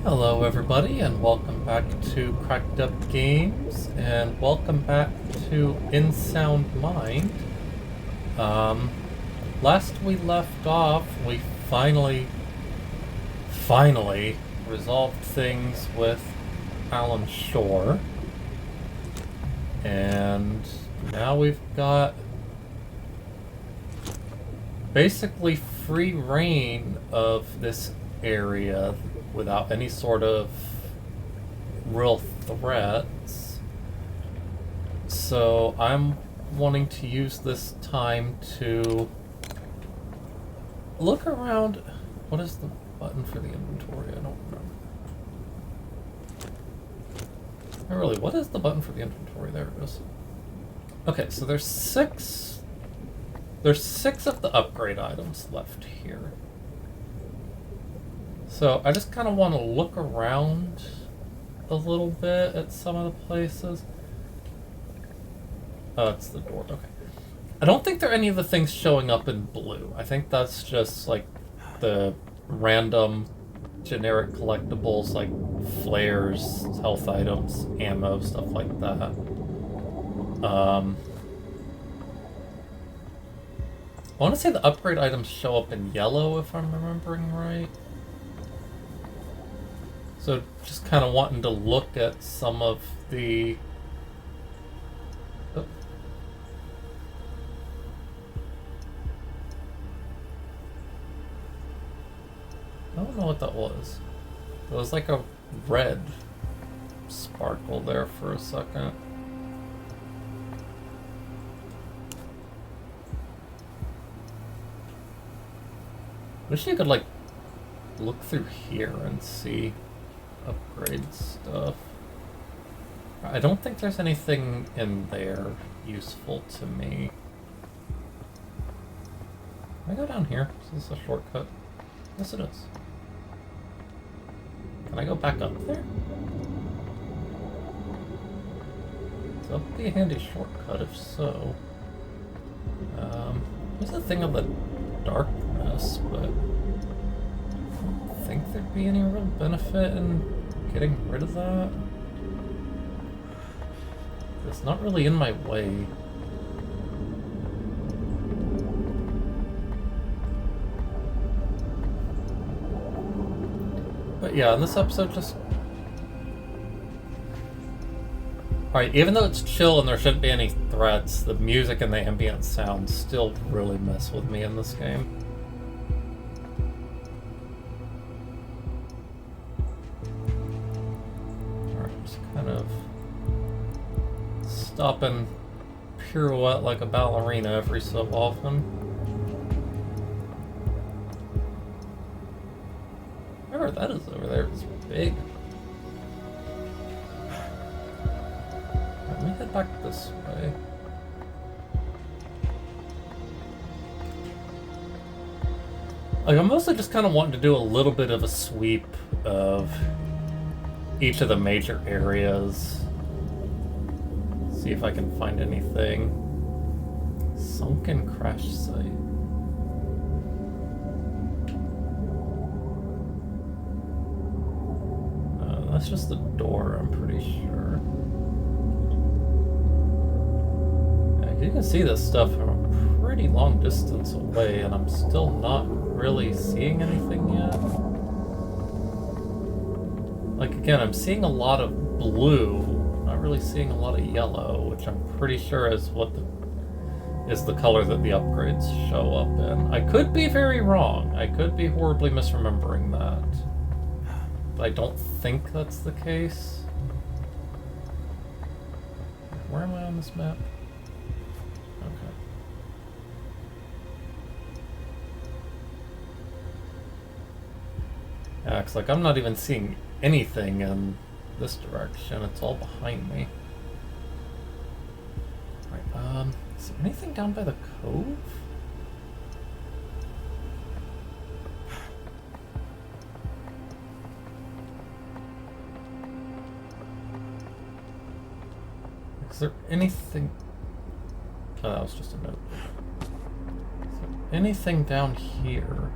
Hello everybody and welcome back to Cracked Up Games and welcome back to In Sound Mind. Last we left off, we finally resolved things with Alan Shore. And now we've got basically free reign of this area without any sort of real threats. So I'm wanting to use this time to look around. What is the button for the inventory? I don't remember. Really, what is the button for the inventory? There it is. Okay, so there's six of the upgrade items left here. So I just kind of want to look around a little bit at some of the places. Oh, it's the door. Okay. I don't think there are any of the things showing up in blue. I think that's just like the random generic collectibles like flares, health items, ammo, stuff like that. I want to say the upgrade items show up in yellow if I'm remembering right. So just kind of wanting to look at some of the... Oh. I don't know what that was. It was like a red sparkle there for a second. Wish you could like look through here and see upgrade stuff. I don't think there's anything in there useful to me. Can I go down here? Is this a shortcut? Yes, it is. Can I go back up there? So that would be a handy shortcut if so. There's a thing of the darkness, but I don't think there'd be any real benefit in getting rid of that. It's not really in my way. But yeah, in this episode just... Alright, even though it's chill and there shouldn't be any threats, the music and the ambient sounds still really mess with me in this game. Kind of stop and pirouette like a ballerina every so often. Whatever that is over there, it's big. Let me head back this way. Like, I'm mostly just kind of wanting to do a little bit of a sweep of each of the major areas. See if I can find anything. Sunken crash site. That's just the door, I'm pretty sure. Yeah, you can see this stuff from a pretty long distance away, and I'm still not really seeing anything yet. Like, again, I'm seeing a lot of blue, not really seeing a lot of yellow, which I'm pretty sure is the color that the upgrades show up in. I could be very wrong. I could be horribly misremembering that. But I don't think that's the case. Where am I on this map? Okay. Yeah, it's like I'm not even seeing anything in this direction. It's all behind me. Right, is there anything down by the cove? Is there anything... Oh, that was just a note. Is there anything down here?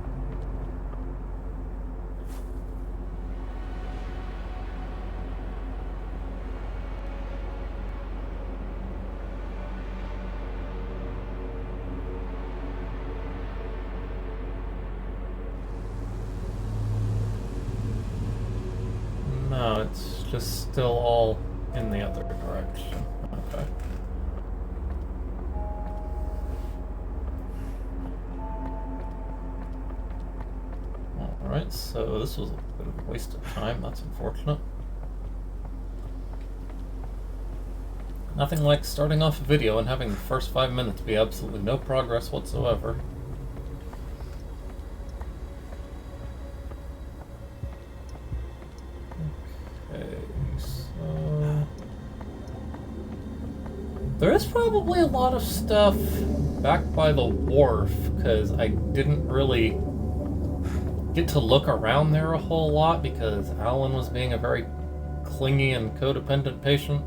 Oh, it's just still all in the other direction. Okay. Alright, so this was a bit of a waste of time. That's unfortunate. Nothing like starting off a video and having the first 5 minutes be absolutely no progress whatsoever. Okay, so... there is probably a lot of stuff back by the wharf, because I didn't really get to look around there a whole lot because Alan was being a very clingy and codependent patient.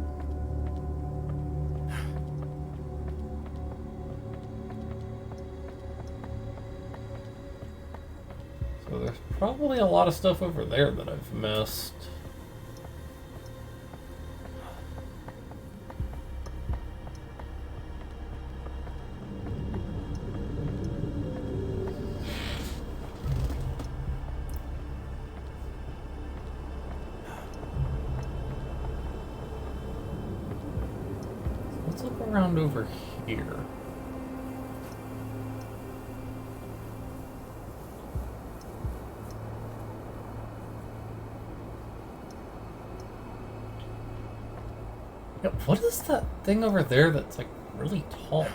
So there's probably a lot of stuff over there that I've missed. Let's look around over here. Yeah, what is that thing over there that's like really tall?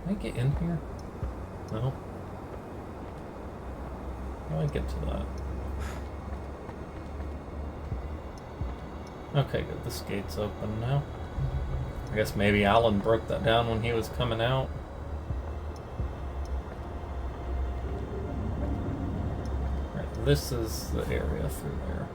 Can I get in here? No. How do I get to that? Okay, good. This gate's open now. I guess maybe Alan broke that down when he was coming out. Right, this is the area through there.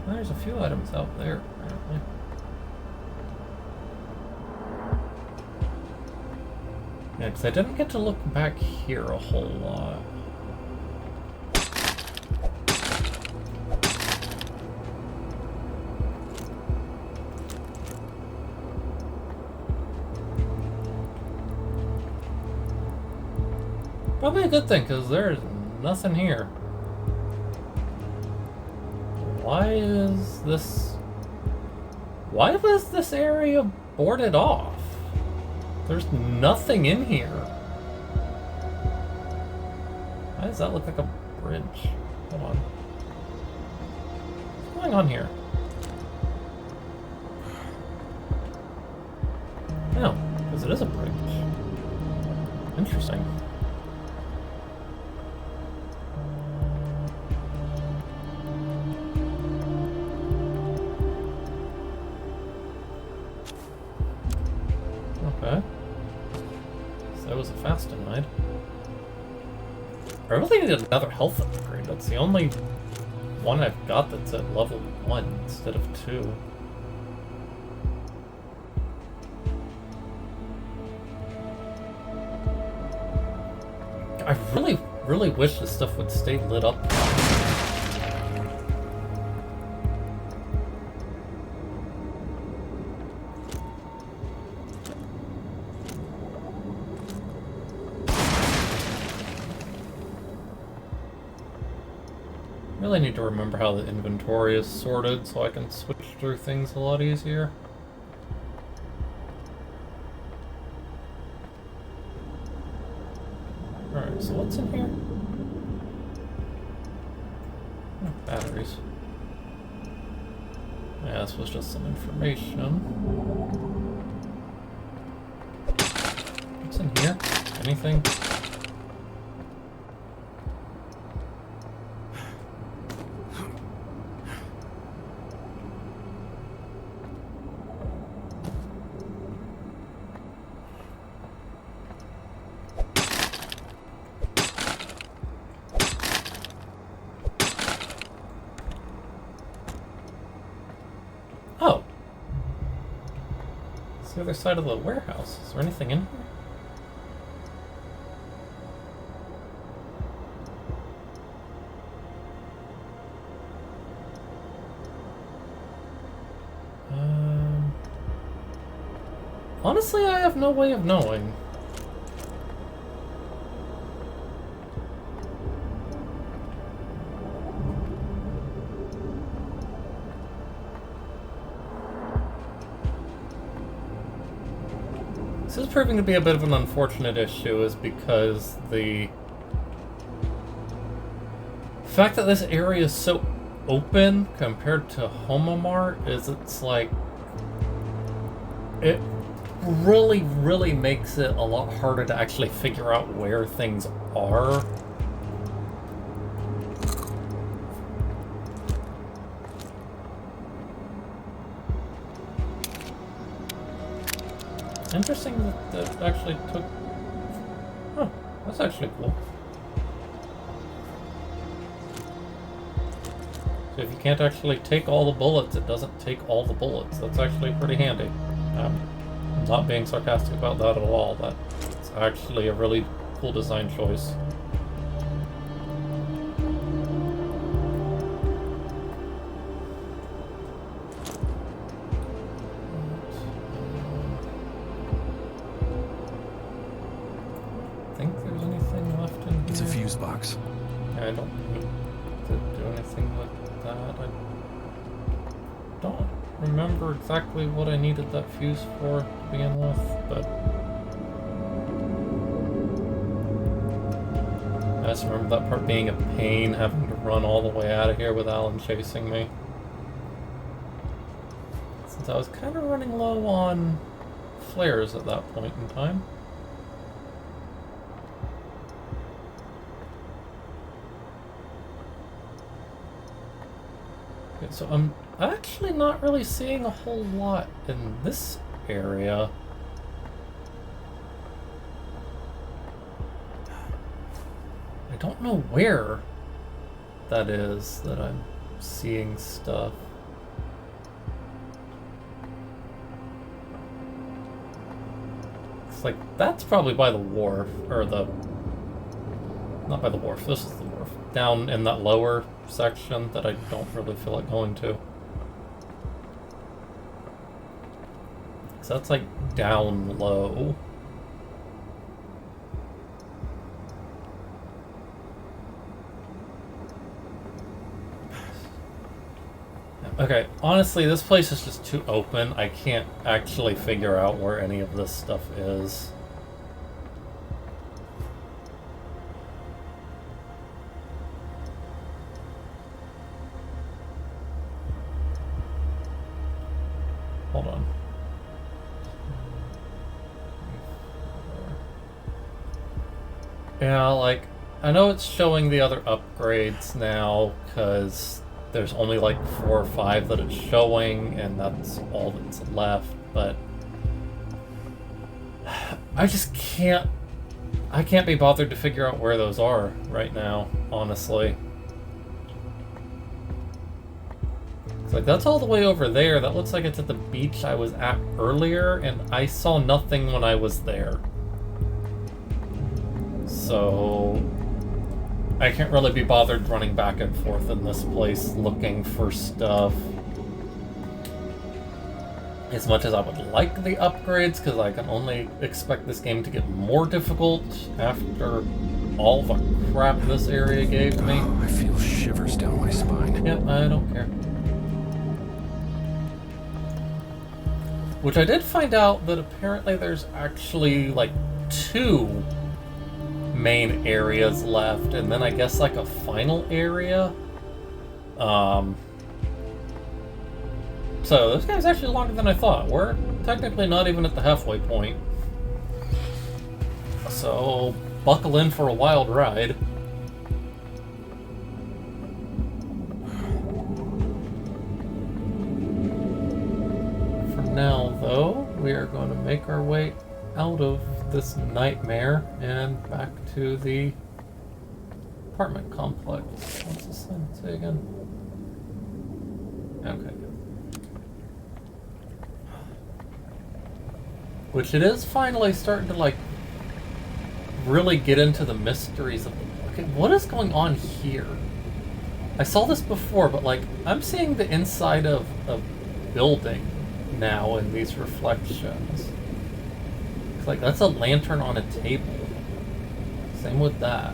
There's a few items out there, apparently. Yeah, because I didn't get to look back here a whole lot. Probably a good thing, because there's nothing here. Why was this area boarded off? There's nothing in here. Why does that look like a bridge? Hold on. What's going on here? No, because it is a bridge. Interesting. Okay. So that was a fast denied. I really need another health upgrade. That's the only one I've got that's at level 1 instead of 2. I really wish this stuff would stay lit up. Really need to remember how the inventory is sorted so I can switch through things a lot easier. Alright, so what's in here? Oh, batteries. Yeah, this was just some information. What's in here? Anything? Oh! It's the other side of the warehouse. Is there anything in here? Honestly, I have no way of knowing. This is proving to be a bit of an unfortunate issue, is because the fact that this area is so open compared to Homomart is it's like it really makes it a lot harder to actually figure out where things are. Interesting that actually took... Huh, that's actually cool. So if you can't actually take all the bullets, it doesn't take all the bullets. That's actually pretty handy. I'm not being sarcastic about that at all. That's actually a really cool design choice. Think there's anything left in here? It's a fuse box. I don't need to do anything with that. I don't remember exactly what I needed that fuse for to begin with, but I just remember that part being a pain, having to run all the way out of here with Alan chasing me. Since I was kind of running low on flares at that point in time. Okay, so I'm actually not really seeing a whole lot in this area. I don't know where that is that I'm seeing stuff. It's like, that's probably by the wharf, or the... Not by the wharf, this is the wharf. Down in that lower section that I don't really feel like going to. So that's like down low. Okay, honestly, this place is just too open. I can't actually figure out where any of this stuff is. Hold on. Yeah, like, I know it's showing the other upgrades now, because there's only like 4 or 5 that it's showing, and that's all that's left, but I just can't... I can't be bothered to figure out where those are right now, honestly. It's like, that's all the way over there. That looks like it's at the beach I was at earlier, and I saw nothing when I was there. So I can't really be bothered running back and forth in this place looking for stuff. As much as I would like the upgrades, because I can only expect this game to get more difficult after all the crap this area gave me. Oh, I feel shivers down my spine. Yep, I don't care. Which I did find out that apparently there's actually like 2 main areas left, and then I guess like a final area. So this game's actually longer than I thought. We're technically not even at the halfway point. So buckle in for a wild ride. For now, though, we are going to make our way out of this nightmare and back to the apartment complex. What's this thing say again? Okay. Which it is finally starting to, like, really get into the mysteries of the... Okay, what is going on here? I saw this before, but, like, I'm seeing the inside of a building now in these reflections. It's like, that's a lantern on a table. Same with that.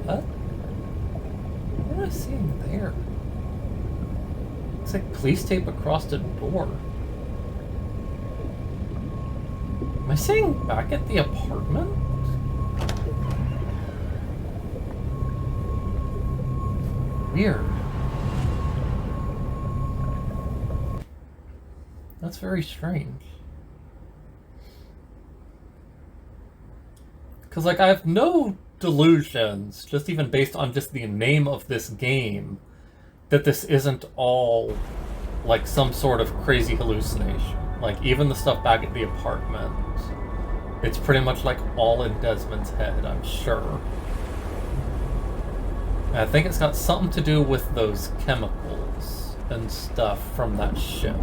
What? What am I seeing there? It's like police tape across the door. Am I seeing back at the apartment? Weird. That's very strange. Because, like, I have no delusions, just even based on just the name of this game, that this isn't all, like, some sort of crazy hallucination. Like, even the stuff back at the apartment, it's pretty much, like, all in Desmond's head, I'm sure. And I think it's got something to do with those chemicals and stuff from that ship.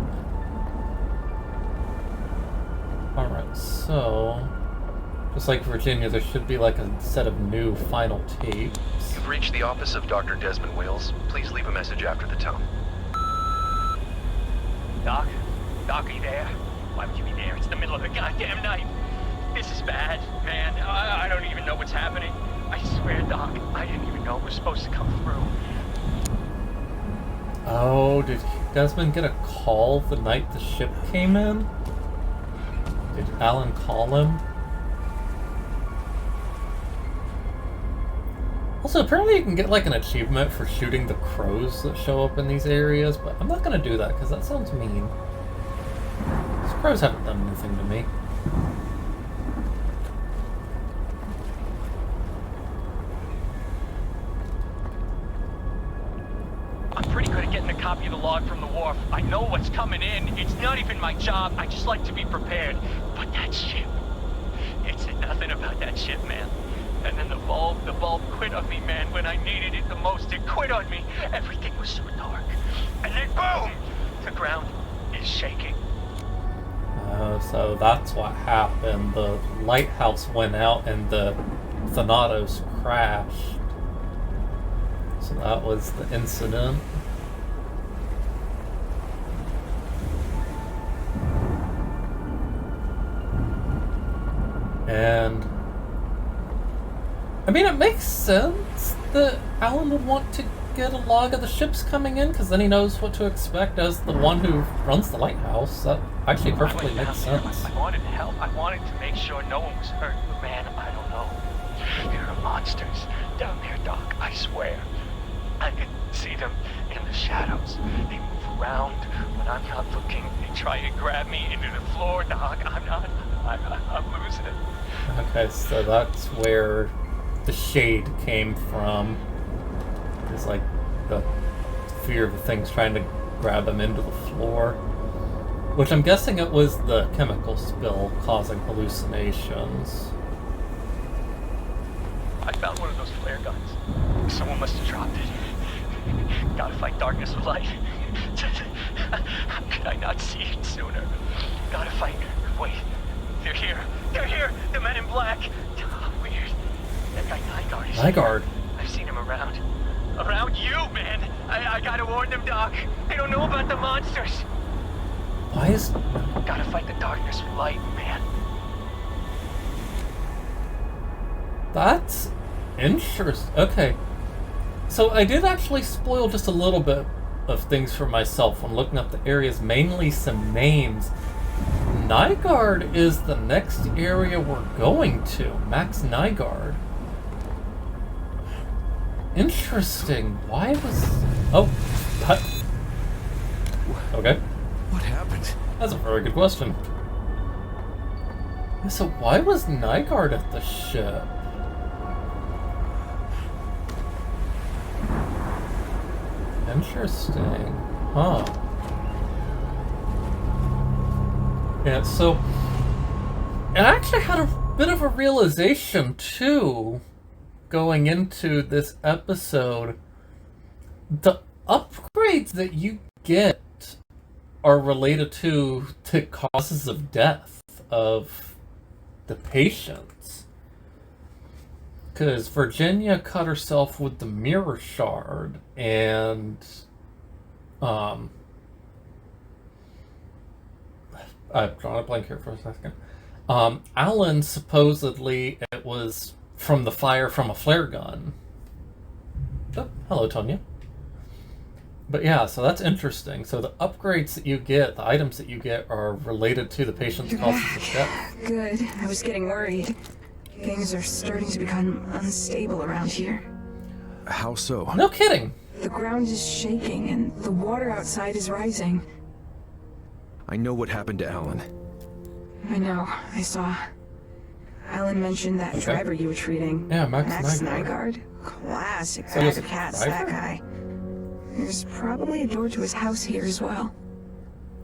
Alright, so... just like Virginia, there should be like a set of new final tapes. You've reached the office of Dr. Desmond Wales. Please leave a message after the tone. Doc? Doc, are you there? Why would you be there? It's the middle of the goddamn night. This is bad, man. I don't even know what's happening. I swear, Doc, I didn't even know it was supposed to come through. Oh, did Desmond get a call the night the ship came in? Did Alan call him? Also, apparently you can get like an achievement for shooting the crows that show up in these areas, but I'm not gonna do that because that sounds mean. These crows haven't done anything to me. I'm pretty good at getting a copy of the log from the wharf. I know what's coming in. It's not even my job. I just like to be prepared. But that ship, it said nothing about that ship, man. And then the bulb quit on me, man. When I needed it the most, it quit on me. Everything was so dark. And then boom! The ground is shaking. So that's what happened. The lighthouse went out and the Thanatos crashed. So that was the incident. And I mean, it makes sense that Alan would want to get a log of the ships coming in, because then he knows what to expect as the one who runs the lighthouse. That actually perfectly makes sense. I wanted help. I wanted to make sure no one was hurt. But man, I don't know. There are monsters down there, Doc. I swear. I can see them in the shadows. They move around when I'm not looking. They try to grab me into the floor, Doc. I'm losing it. Okay, so that's where the shade came from. It's like the fear of the things trying to grab him into the floor. Which I'm guessing it was the chemical spill causing hallucinations. I found one of those flare guns. Someone must have dropped it. Gotta fight darkness with light. How could I not see it sooner? Gotta fight. Wait, they're here. They're here. The men in black. Oh, weird. That guy Nygaard is Nygaard? here. I've seen him around. Around you, man. I gotta warn them, Doc. They don't know about the monsters. Why is... Gotta fight the darkness with light, man. That's interesting. Okay. So I did actually spoil just a little bit of things for myself when looking up the areas, mainly some names. Nygaard is the next area we're going to. Max Nygaard. Interesting. Why was... Oh. What? Okay. What happened? That's a very good question. So why was Nygaard at the ship? Interesting. Huh. Yeah, so... And I actually had a bit of a realization, too, going into this episode. The upgrades that you get are related to the causes of death of the patients. Because Virginia cut herself with the mirror shard, and I'm drawing a blank here for a second. Alan, supposedly it was from the fire from a flare gun. Oh, hello, Tonya. But yeah, so that's interesting. So the upgrades that you get, the items that you get, are related to the patient's causes of death. Good. I was getting worried. Things are starting to become unstable around here. How so? No kidding. The ground is shaking and the water outside is rising. I know what happened to Alan. I know. I saw. Alan mentioned that driver you were treating. Yeah, Max Nygaard. Classic So he's bag a of cats, that driver? guy. There's probably a door to his house here as well.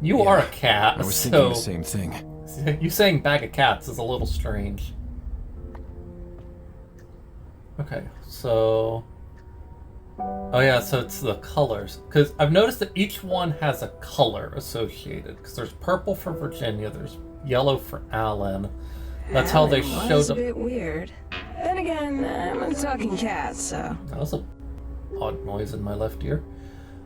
You Yeah, are a cat, I was so thinking the same thing. you saying bag of cats is a little strange. Okay, so... Oh yeah, so it's the colors. Because I've noticed that each one has a color associated. Because there's purple for Virginia, there's yellow for Alan. That's how they Alan showed was up. a bit weird. Then again, I'm a talking cat, so... That was a odd noise in my left ear.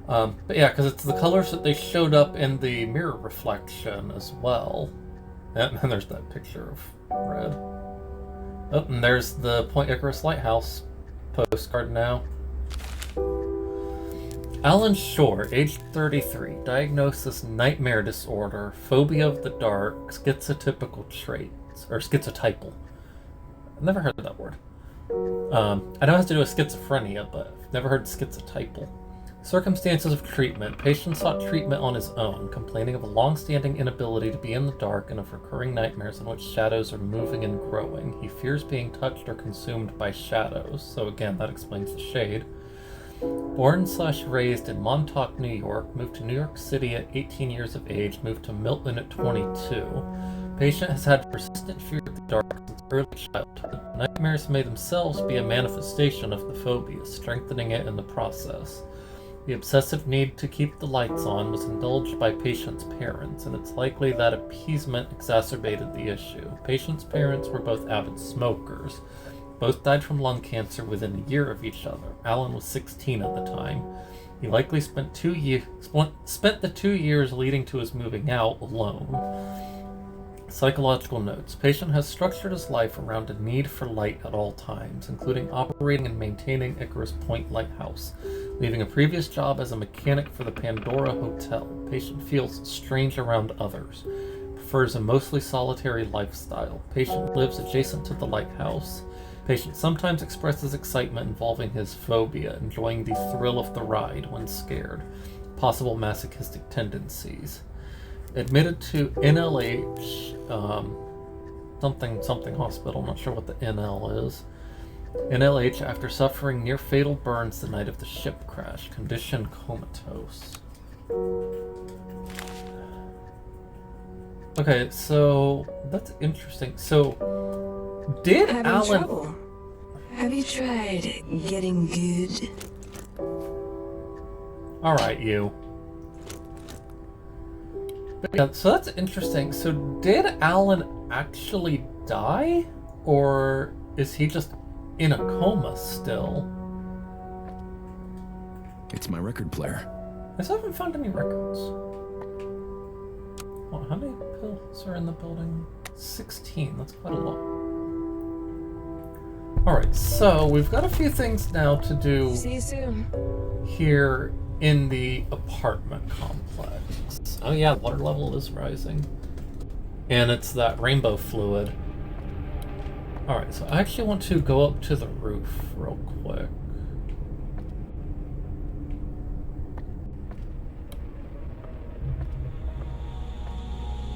But yeah, because it's the colors that they showed up in the mirror reflection as well. And then there's that picture of red. Oh, and there's the Point Icarus Lighthouse postcard now. Alan Shore, age 33, diagnosis nightmare disorder, phobia of the dark, schizotypical traits, or schizotypal. I've never heard that word. I know it has to do with schizophrenia, but I've never heard schizotypal. Circumstances of treatment. Patient sought treatment on his own, complaining of a long-standing inability to be in the dark and of recurring nightmares in which shadows are moving and growing. He fears being touched or consumed by shadows, so again, that explains the shade. Born/raised in Montauk, New York, moved to New York City at 18 years of age, moved to Milton at 22. Patient has had persistent fear of the dark since early childhood. Nightmares may themselves be a manifestation of the phobia, strengthening it in the process. The obsessive need to keep the lights on was indulged by patient's parents, and it's likely that appeasement exacerbated the issue. Patient's parents were both avid smokers. Both died from lung cancer within a year of each other. Alan was 16 at the time. He likely spent the 2 years leading to his moving out alone. Psychological notes. Patient has structured his life around a need for light at all times, including operating and maintaining Icarus Point Lighthouse, leaving a previous job as a mechanic for the Pandora Hotel. Patient feels strange around others. Prefers a mostly solitary lifestyle. Patient lives adjacent to the lighthouse. Patient sometimes expresses excitement involving his phobia, enjoying the thrill of the ride when scared. Possible masochistic tendencies. Admitted to NLH, something hospital, not sure what the NL is. NLH after suffering near fatal burns the night of the ship crash. Condition comatose. Okay, so that's interesting. So, did Having Alan... trouble? Have you tried getting good? Alright, you. But yeah, so that's interesting. So did Alan actually die? Or is he just in a coma still? It's my record player. I still haven't found any records. Well, how many pills are in the building? 16, that's quite a lot. Alright, so we've got a few things now to do See you soon. here in the apartment complex. Oh yeah, water level is rising. And it's that rainbow fluid. Alright, so I actually want to go up to the roof real quick.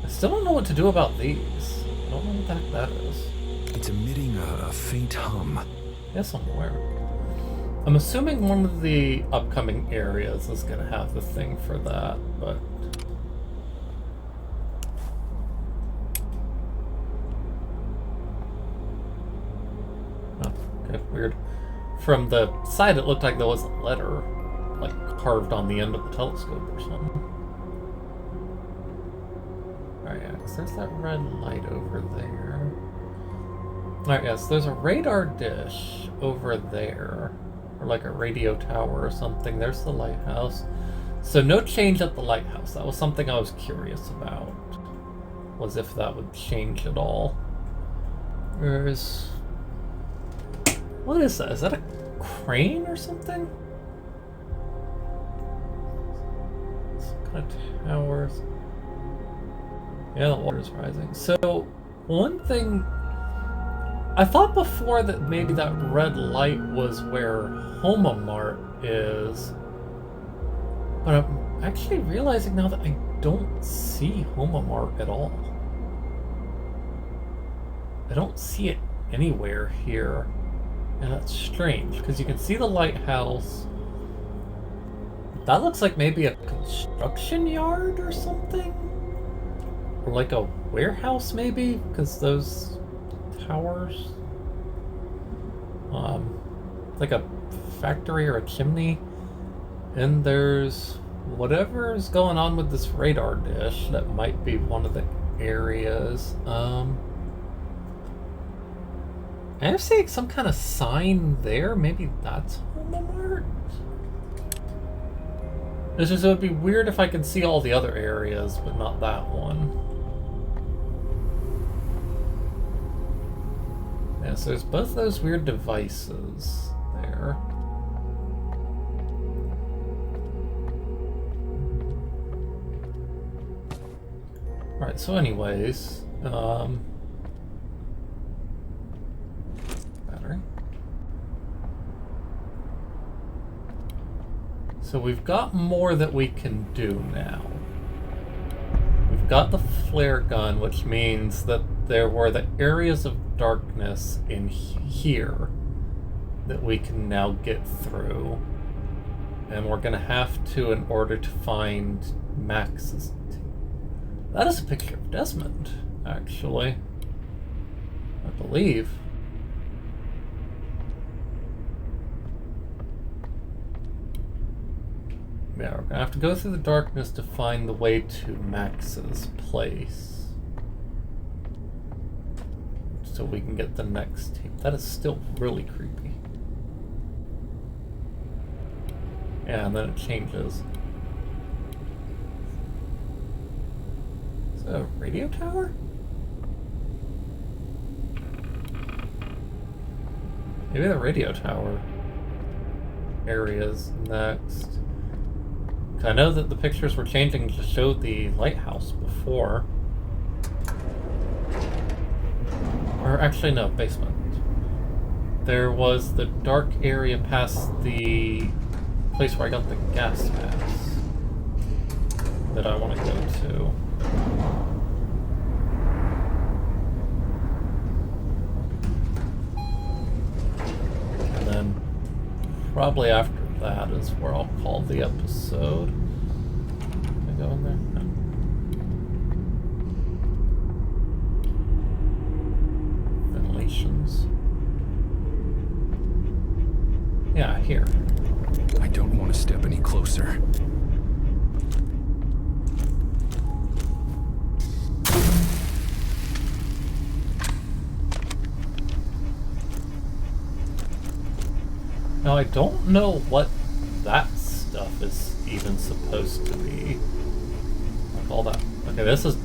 I still don't know what to do about these. I don't know what the heck that is. It's emitting a faint hum. Yes, I'm aware. I'm assuming one of the upcoming areas is going to have the thing for that, but... Oh, okay, weird. From the side, it looked like there was a letter, like, carved on the end of the telescope or something. Alright, yeah, 'cause there's that red light over there. Alright, yes, there's a radar dish over there. Or like a radio tower or something. There's the lighthouse. So no change at the lighthouse. That was something I was curious about. Was if that would change at all. There's... What is that? Is that a crane or something? Some kind of towers. Yeah, the water's rising. So, one thing... I thought before that maybe that red light was where Homomart is. But I'm actually realizing now that I don't see Homomart at all. I don't see it anywhere here. And that's strange, because you can see the lighthouse. That looks like maybe a construction yard or something? Or like a warehouse maybe, because those towers. Like a factory or a chimney. And there's whatever's going on with this radar dish that might be one of the areas. I'm seeing some kind of sign there. Maybe that's Homomart? It's just, it would be weird if I could see all the other areas, but not that one. Yeah, so there's both those weird devices there. Alright, so anyways, battery. So we've got more that we can do now. We've got the flare gun, which means that there were the areas of darkness in here that we can now get through. And we're gonna have to in order to find Max's. That is a picture of Desmond, actually. I believe. Yeah, we're gonna have to go through the darkness to find the way to Max's place. So we can get the next tape. That is still really creepy. Yeah, and then it changes. Is that a radio tower? Maybe the radio tower area's next. I know that the pictures were changing to show the lighthouse before. Or actually, no, basement. There was the dark area past the place where I got the gas mask that I want to go to. And then probably after that is where I'll call the episode. Can I go in there? No. Ventilations. Yeah, here. I don't want to step any closer. Now, I don't know what that stuff is even supposed to be. Like all that. Okay, this is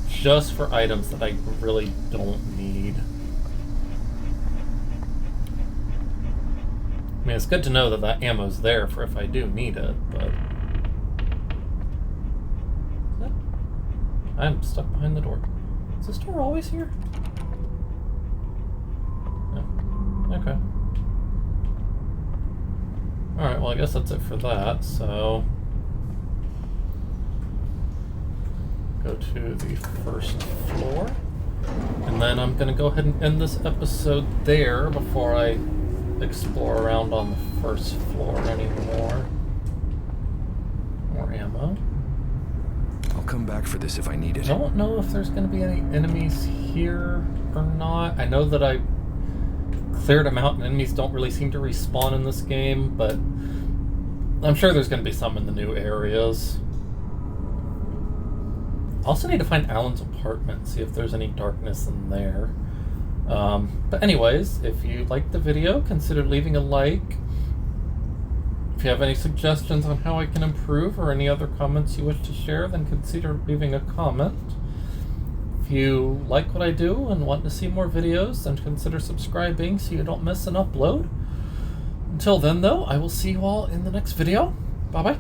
just for items that I really don't need. I mean, it's good to know that that ammo's there for if I do need it, but... I'm stuck behind the door. Is this door always here? No. Okay. Alright, well I guess that's it for that, so... Go to the first floor. And then I'm gonna go ahead and end this episode there before I explore around on the first floor anymore. More ammo. I'll come back for this if I need it. I don't know if there's gonna be any enemies here or not. I know that I cleared them out and enemies don't really seem to respawn in this game, but I'm sure there's going to be some in the new areas. I also need to find Alan's apartment, see if there's any darkness in there. But anyways, if you liked the video, consider leaving a like. If you have any suggestions on how I can improve or any other comments you wish to share, then consider leaving a comment. If you like what I do and want to see more videos, then consider subscribing so you don't miss an upload. Until then, though, I will see you all in the next video. Bye-bye.